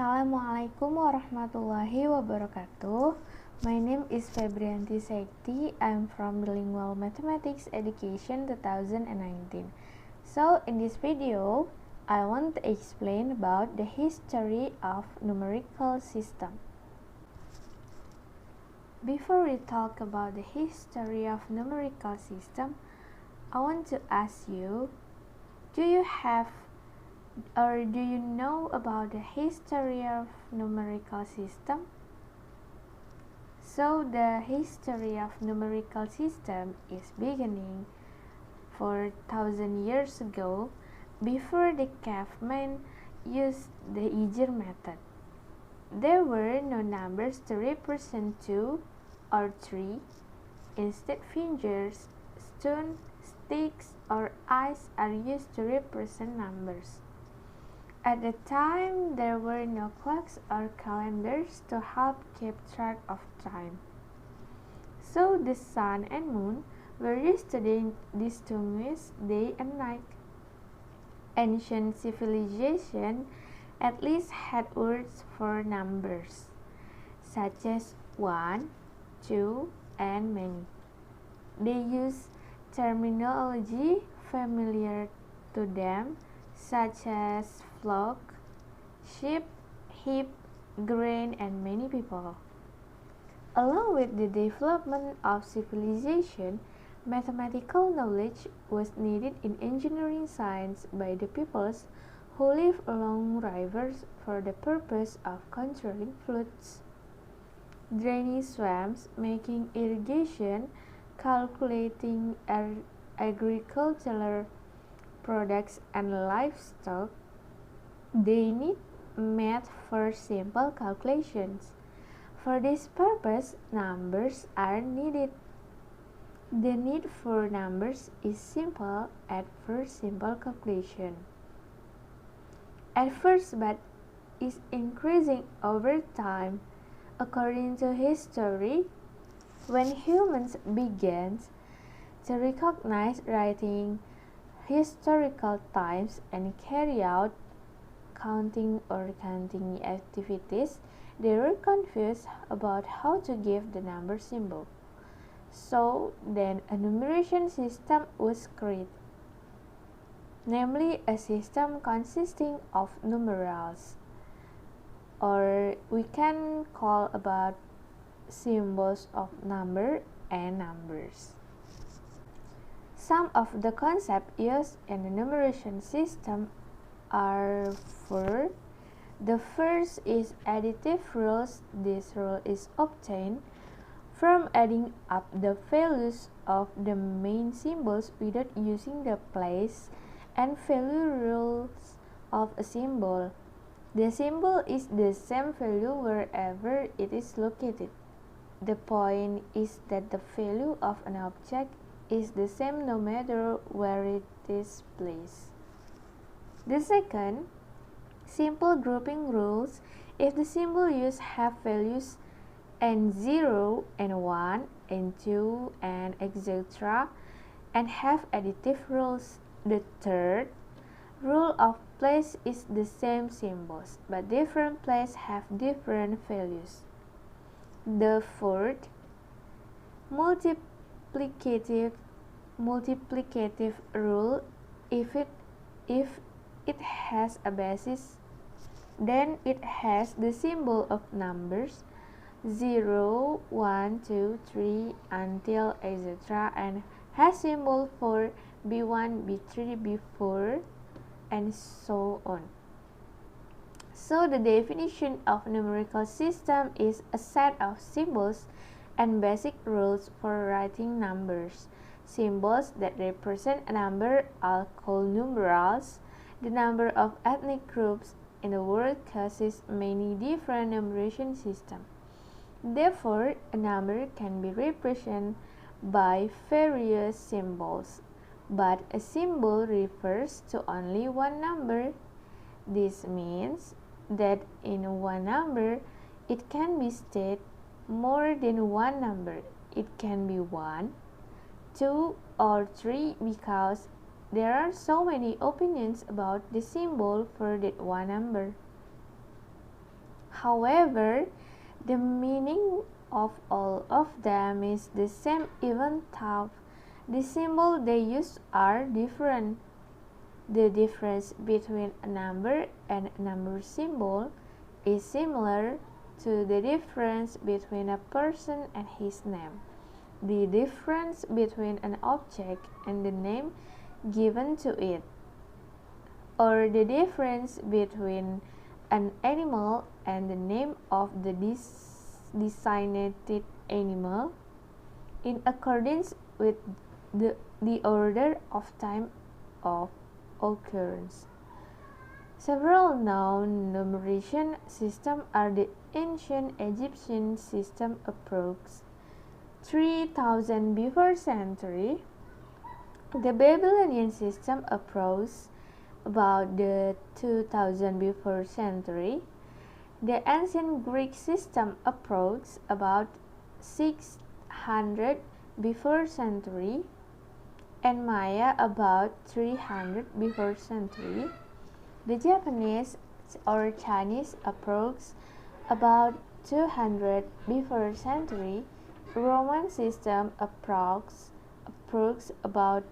Assalamualaikum warahmatullahi wabarakatuh. My name is Febriyanti Sayekti. I'm from Bilingual Mathematics Education 2019. So in this video, I want to explain about the history of numerical system. Before we talk about the history of numerical system, I want to ask you, do you know about the history of numerical system? So the history of numerical system is beginning 4,000 years ago, before the cavemen used the easier method. There were no numbers to represent 2 or 3. Instead, fingers, stones, sticks, or eyes are used to represent numbers. At the time, there were no clocks or calendars to help keep track of time. So the sun and moon were used to distinguish day and night. Ancient civilization at least had words for numbers, such as 1, 2, and many. They used terminology familiar to them, such as flock, sheep, heap, grain, and many people. Along with the development of civilization, mathematical knowledge was needed in engineering science by the peoples who live along rivers for the purpose of controlling floods, draining swamps, making irrigation, calculating agricultural products and livestock. They need math for simple calculations. For this purpose, numbers are needed. The need for numbers is simple at first simple calculation. At first, but is increasing over time. According to history, when humans began to recognize writing historical times and carry out counting or counting activities, they were confused about how to give the number symbol. So then a numeration system was created, namely a system consisting of numerals, or we can call about symbols of number and numbers. Some of the concepts used in the numeration system are four. The first is additive rules. This rule is obtained from adding up the values of the main symbols without using the place and value rules of a symbol. The symbol is the same value wherever it is located. The point is that the value of an object is the same no matter where it is placed. The second, simple grouping rules. If the symbol used have values and 0 and 1 and 2 and etc. and have additive rules. The third rule of place is the same symbols, but different places have different values. The fourth, multiplicative rule. If it has a basis, then it has the symbol of numbers 0, 1, 2, 3 until etc. and has symbol for B1, B3, B4 and so on. So the definition of numerical system is a set of symbols and basic rules for writing numbers. Symbols that represent a number are called numerals. The number of ethnic groups in the world causes many different numeration systems. Therefore, a number can be represented by various symbols, but a symbol refers to only one number. This means that in one number, it can be stated more than one number. It can be 1, 2, or 3 because there are so many opinions about the symbol for that one number. However, the meaning of all of them is the same even though the symbols they use are different. The difference between a number and a number symbol is similar to the difference between a person and his name. The difference between an object and the name given to it, or the difference between an animal and the name of the designated animal, in accordance with the order of time of occurrence. Several known numeration systems are the ancient Egyptian system approx 3000 before century, the Babylonian system approx about the 2000 before century, the ancient Greek system approx about 600 before century, and Maya about 300 before century. The Japanese or Chinese approx about 200 before century, Roman system approx about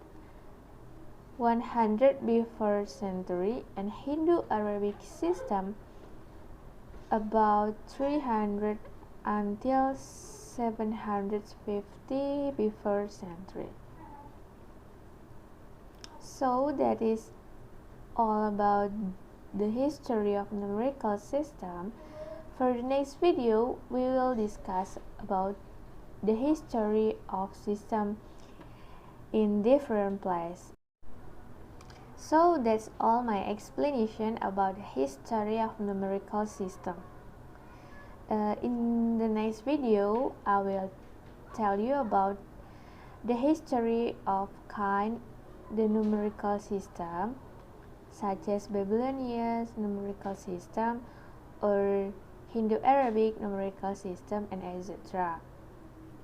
100 before century, and Hindu Arabic system about 300 until 750 before century. So that is all about the history of numerical system. For the next video, we will discuss about the history of system in different places. So that's all my explanation about the history of numerical system. In the next video, I will tell you about the history of the numerical system, such as Babylonian numerical system or Hindu-Arabic numerical system, and etc.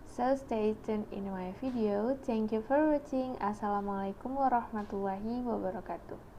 So stay tuned in my video. Thank you for watching. Assalamualaikum warahmatullahi wabarakatuh.